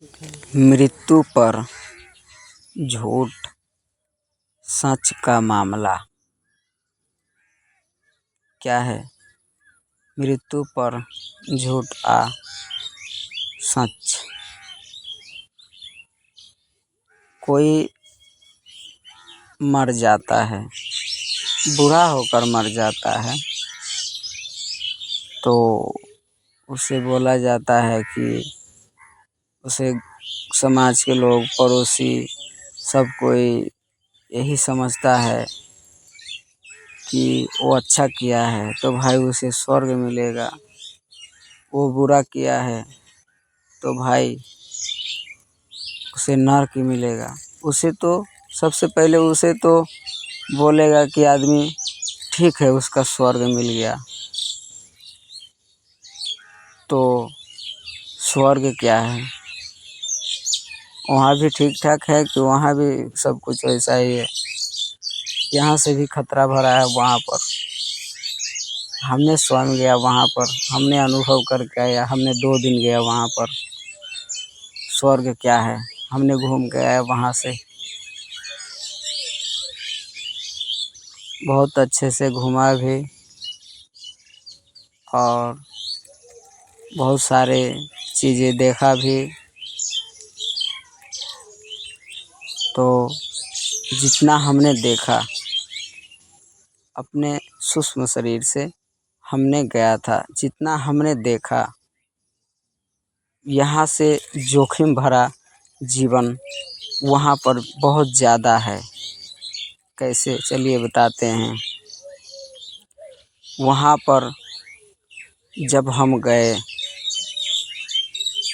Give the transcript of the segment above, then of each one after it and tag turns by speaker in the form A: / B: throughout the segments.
A: मृत्यु पर झूठ सच का मामला क्या है। मृत्यु पर झूठ सच। कोई मर जाता है, बूढ़ा होकर मर जाता है, तो उसे बोला जाता है कि उसे समाज के लोग, पड़ोसी, सब कोई यही समझता है कि वो अच्छा किया है तो भाई उसे स्वर्ग मिलेगा, वो बुरा किया है तो भाई उसे नरक मिलेगा। उसे तो सबसे पहले उसे तो बोलेगा कि आदमी ठीक है, उसका स्वर्ग मिल गया। तो स्वर्ग क्या है? वहाँ भी ठीक ठाक है कि वहाँ भी सब कुछ वैसा ही है? यहाँ से भी खतरा भरा है वहाँ पर। हमने स्वयं गया वहाँ पर, हमने अनुभव करके आया, हमने 2 दिन गया वहाँ पर। स्वर्ग क्या है हमने घूम के आया वहाँ से, बहुत अच्छे से घूमा भी और बहुत सारे चीज़ें देखा भी। तो जितना हमने देखा अपने सूक्ष्म शरीर से हमने गया था, जितना हमने देखा यहाँ से जोखिम भरा जीवन वहाँ पर बहुत ज़्यादा है। कैसे, चलिए बताते हैं। वहाँ पर जब हम गए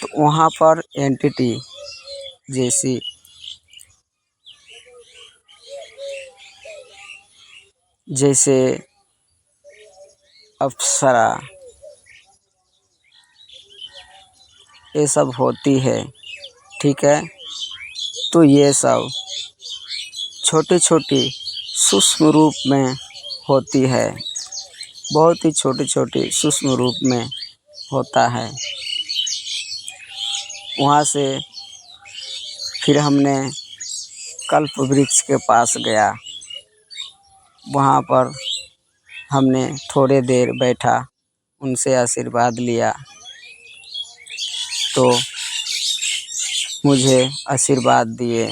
A: तो वहाँ पर एंटिटी जैसी जैसे अप्सरा ये सब होती है, ठीक है। तो ये सब छोटी छोटी सूक्ष्म रूप में होती है, बहुत ही छोटी छोटी सूक्ष्म रूप में होता है। वहाँ से फिर हमने कल्प वृक्ष के पास गया, वहाँ पर हमने थोड़े देर बैठा, उनसे आशीर्वाद लिया। तो मुझे आशीर्वाद दिए।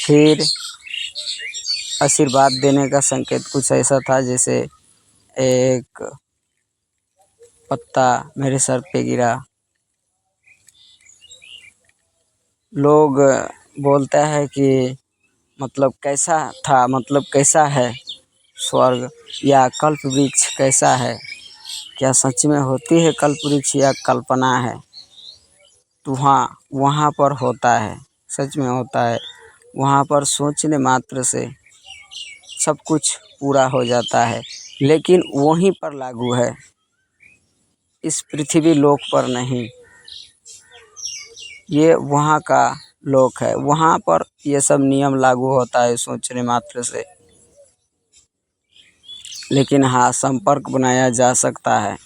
A: फिर आशीर्वाद देने का संकेत कुछ ऐसा था जैसे एक पत्ता मेरे सर पे गिरा। लोग बोलते हैं कि मतलब कैसा था, मतलब कैसा है स्वर्ग या कल्प वृक्ष कैसा है, क्या सच में होती है कल्प वृक्ष या कल्पना है। तो वहाँ पर होता है, सच में होता है। वहाँ पर सोचने मात्र से सब कुछ पूरा हो जाता है, लेकिन वहीं पर लागू है, इस पृथ्वी लोक पर नहीं। ये वहाँ का लोक है, वहाँ पर ये सब नियम लागू होता है सोचने मात्र से। लेकिन हाँ, संपर्क बनाया जा सकता है,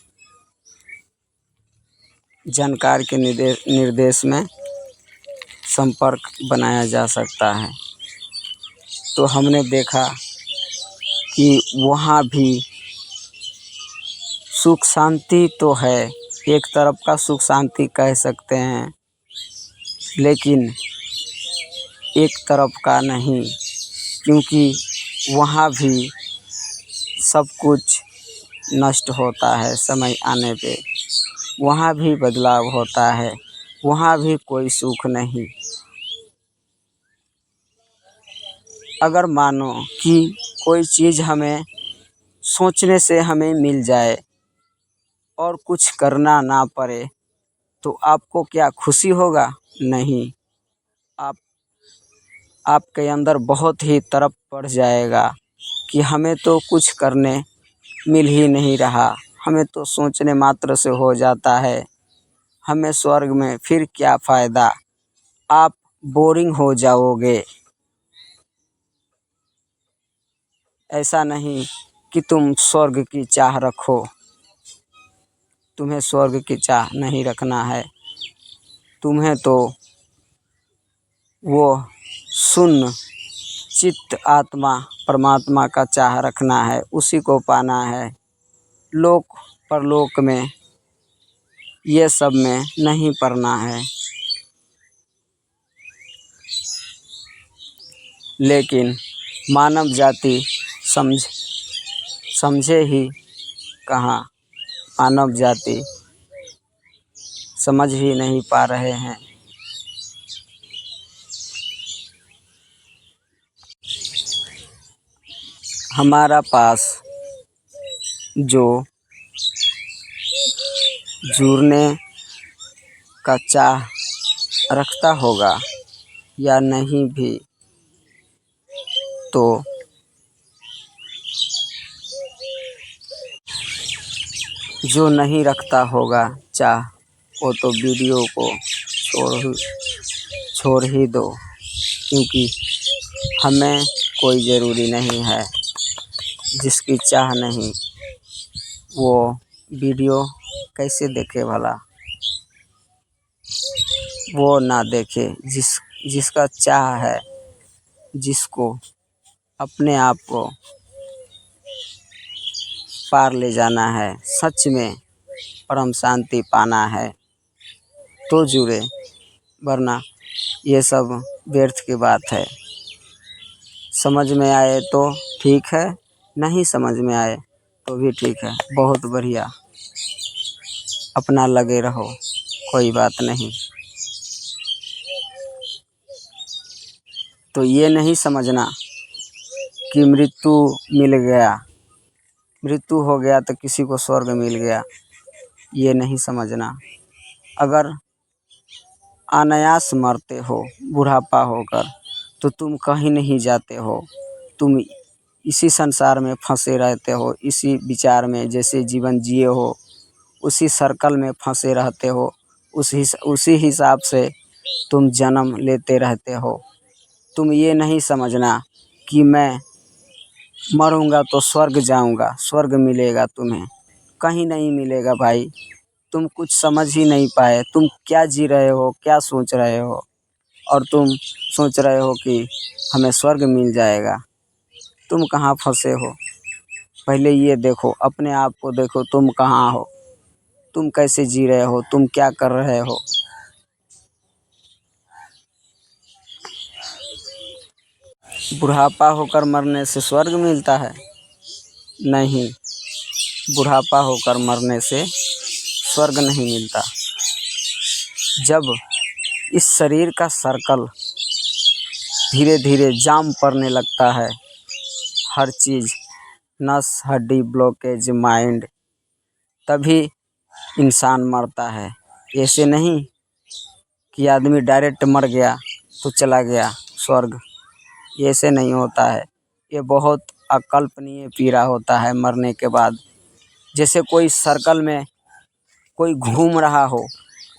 A: जानकार के निर्देश में संपर्क बनाया जा सकता है। तो हमने देखा कि वहाँ भी सुख शांति तो है, एक तरफ का सुख शांति कह सकते हैं, लेकिन एक तरफ का नहीं, क्योंकि वहाँ भी सब कुछ नष्ट होता है समय आने पे। वहाँ भी बदलाव होता है, वहाँ भी कोई सुख नहीं। अगर मानो कि कोई चीज़ हमें सोचने से हमें मिल जाए और कुछ करना ना पड़े, तो आपको क्या खुशी होगा? नहीं, आप आपके अंदर बहुत ही तड़प पड़ जाएगा कि हमें तो कुछ करने मिल ही नहीं रहा, हमें तो सोचने मात्र से हो जाता है, हमें स्वर्ग में फिर क्या फ़ायदा। आप बोरिंग हो जाओगे। ऐसा नहीं कि तुम स्वर्ग की चाह रखो, तुम्हें स्वर्ग की चाह नहीं रखना है। तुम्हें तो वो शून्य चित्त आत्मा परमात्मा का चाह रखना है, उसी को पाना है। लोक परलोक में ये सब में नहीं पड़ना है। लेकिन मानव जाति समझे ही कहाँ, मानव जाति समझ ही नहीं पा रहे हैं। हमारा पास जो जुड़ने का चाह रखता होगा या नहीं भी, तो जो नहीं रखता होगा चाह, वो तो वीडियो को छोड़ ही दो, क्योंकि हमें कोई ज़रूरी नहीं है। जिसकी चाह नहीं वो वीडियो कैसे देखे भला, वो ना देखे। जिसका चाह है, जिसको अपने आप को पार ले जाना है, सच में परम शांति पाना है, तो जुड़े, वरना ये सब व्यर्थ की बात है। समझ में आए तो ठीक है, नहीं समझ में आए तो भी ठीक है, बहुत बढ़िया, अपना लगे रहो, कोई बात नहीं। तो ये नहीं समझना कि मृत्यु मिल गया, मृत्यु हो गया तो किसी को स्वर्ग मिल गया, ये नहीं समझना। अगर अनायास मरते हो बुढ़ापा होकर, तो तुम कहीं नहीं जाते हो। तुम इसी संसार में फंसे रहते हो, इसी विचार में जैसे जीवन जिए हो, उसी सर्कल में फंसे रहते हो, उसी हिसाब से तुम जन्म लेते रहते हो। तुम ये नहीं समझना कि मैं मरूंगा तो स्वर्ग जाऊंगा, स्वर्ग मिलेगा तुम्हें, कहीं नहीं मिलेगा भाई। तुम कुछ समझ ही नहीं पाए, तुम क्या जी रहे हो, क्या सोच रहे हो, और तुम सोच रहे हो कि हमें स्वर्ग मिल जाएगा। तुम कहाँ फंसे हो, पहले ये देखो, अपने आप को देखो, तुम कहाँ हो, तुम कैसे जी रहे हो, तुम क्या कर रहे हो। बुढ़ापा होकर मरने से स्वर्ग मिलता है? नहीं, बुढ़ापा होकर मरने से स्वर्ग नहीं मिलता। जब इस शरीर का सर्कल धीरे धीरे जाम पड़ने लगता है, हर चीज़, नस हड्डी ब्लॉकेज माइंड, तभी इंसान मरता है। ऐसे नहीं कि आदमी डायरेक्ट मर गया तो चला गया स्वर्ग, ऐसे नहीं होता है। ये बहुत अकल्पनीय पीड़ा होता है मरने के बाद। जैसे कोई सर्कल में कोई घूम रहा हो,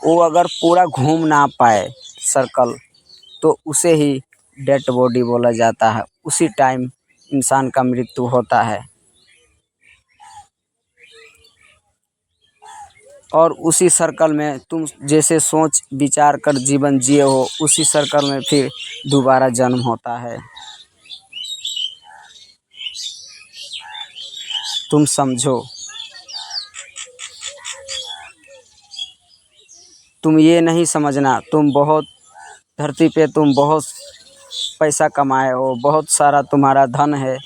A: वो अगर पूरा घूम ना पाए सर्कल, तो उसे ही डेड बॉडी बोला जाता है। उसी टाइम इंसान का मृत्यु होता है, और उसी सर्कल में तुम जैसे सोच विचार कर जीवन जिए हो, उसी सर्कल में फिर दोबारा जन्म होता है। तुम समझो, तुम ये नहीं समझना तुम बहुत धरती पे तुम बहुत पैसा कमाए हो, बहुत सारा तुम्हारा धन है,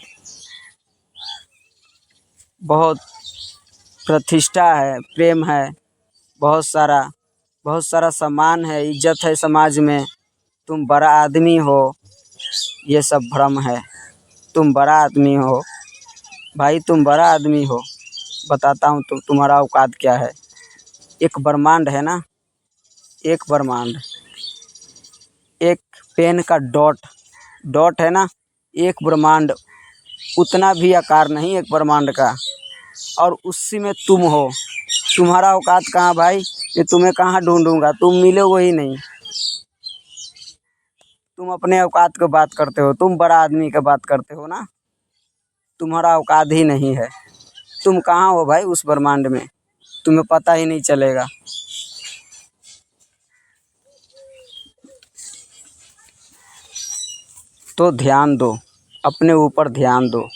A: बहुत प्रतिष्ठा है, प्रेम है, बहुत सारा सम्मान है, इज्जत है समाज में, तुम बड़ा आदमी हो, ये सब भ्रम है। तुम बड़ा आदमी हो भाई, तुम बड़ा आदमी हो। बताता हूँ तुम्हारा औकात क्या है। एक ब्रह्मांड है ना, एक ब्रह्मांड, एक पेन का डॉट है ना, एक ब्रह्मांड, उतना भी आकार नहीं एक ब्रह्मांड का, और उसी में तुम हो। तुम्हारा औकात कहाँ भाई, ये तुम्हें कहाँ ढूंढूंगा, तुम मिलोगे ही नहीं। तुम अपने औकात की बात करते हो, तुम बड़ा आदमी की बात करते हो ना, तुम्हारा औकात ही नहीं है। तुम कहाँ हो भाई उस ब्रह्मांड में, तुम्हें पता ही नहीं चलेगा। तो ध्यान दो, अपने ऊपर ध्यान दो।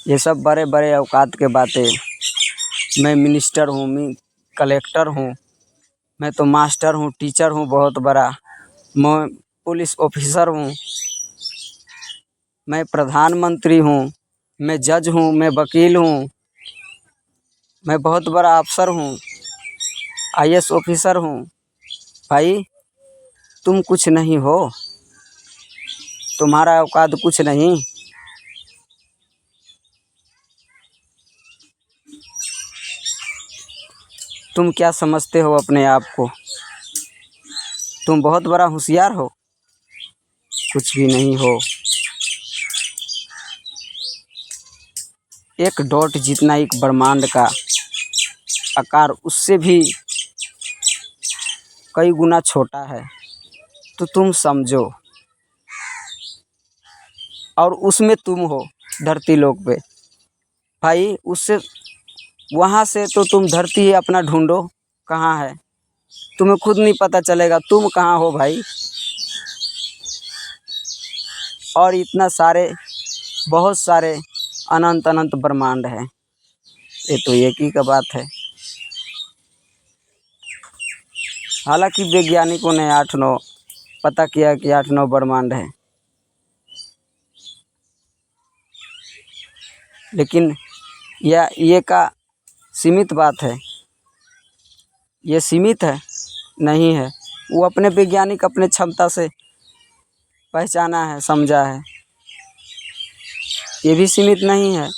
A: ये सब बड़े बड़े औकात के बातें। मैं मिनिस्टर हूँ, मैं कलेक्टर हूँ, मैं तो मास्टर हूँ, टीचर हूँ बहुत बड़ा, मैं पुलिस ऑफिसर हूँ, मैं प्रधानमंत्री हूँ, मैं जज हूँ, मैं वकील हूँ, मैं बहुत बड़ा अफसर हूँ, आईएएस ऑफिसर हूँ। भाई तुम कुछ नहीं हो, तुम्हारा औकात कुछ नहीं। तुम क्या समझते हो अपने आप को? तुम बहुत बड़ा होशियार हो? कुछ भी नहीं हो। एक डॉट जितना एक ब्रह्मांड का आकार उससे भी कई गुना छोटा है। तो तुम समझो, और उसमें तुम हो धरती लोक पे। भाई उससे वहाँ से तो तुम धरती ही अपना ढूंढो कहाँ है, तुम्हें खुद नहीं पता चलेगा तुम कहाँ हो भाई। और इतना सारे, बहुत सारे अनंत अनंत ब्रह्मांड है, ये तो एक ही का बात है। हालांकि वैज्ञानिकों ने 8-9 पता किया कि 8-9 ब्रह्मांड है, लेकिन यह ये का सीमित बात है, ये सीमित है नहीं है। वो अपने वैज्ञानिक अपने क्षमता से पहचाना है, समझा है, ये भी सीमित नहीं है।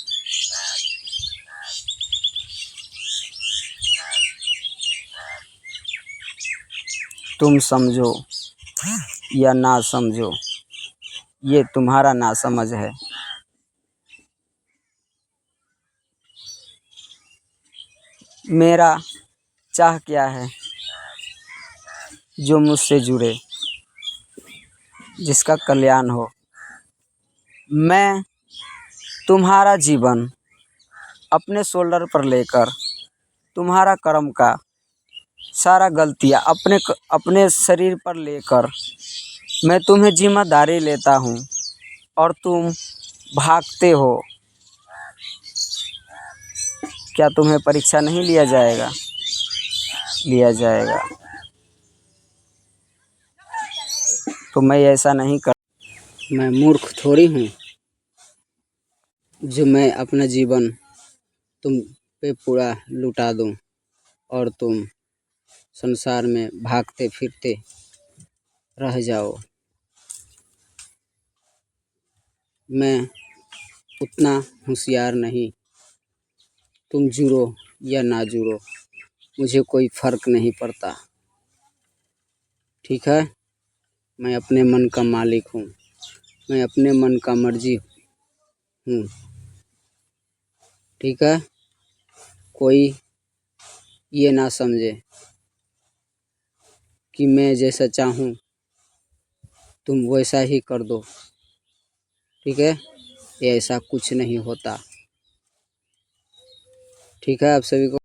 A: तुम समझो या ना समझो, ये तुम्हारा नासमझ है। मेरा चाह क्या है? जो मुझसे जुड़े, जिसका कल्याण हो। मैं तुम्हारा जीवन अपने शोल्डर पर लेकर, तुम्हारा कर्म का सारा गलतियाँ अपने शरीर पर लेकर मैं तुम्हें जिम्मेदारी लेता हूँ, और तुम भागते हो। क्या तुम्हें परीक्षा नहीं लिया जाएगा? लिया जाएगा। तो मैं ऐसा नहीं कर, मैं मूर्ख थोड़ी हूँ जो मैं अपना जीवन तुम पे पूरा लुटा दूँ और तुम संसार में भागते फिरते रह जाओ। मैं उतना होशियार नहीं। तुम जुड़ो या ना जुड़ो, मुझे कोई फ़र्क नहीं पड़ता। ठीक है, मैं अपने मन का मालिक हूँ, मैं अपने मन का मर्जी हूँ। ठीक है, कोई ये ना समझे कि मैं जैसा चाहूँ तुम वैसा ही कर दो। ठीक है, ये ऐसा कुछ नहीं होता। ठीक है, आप सभी को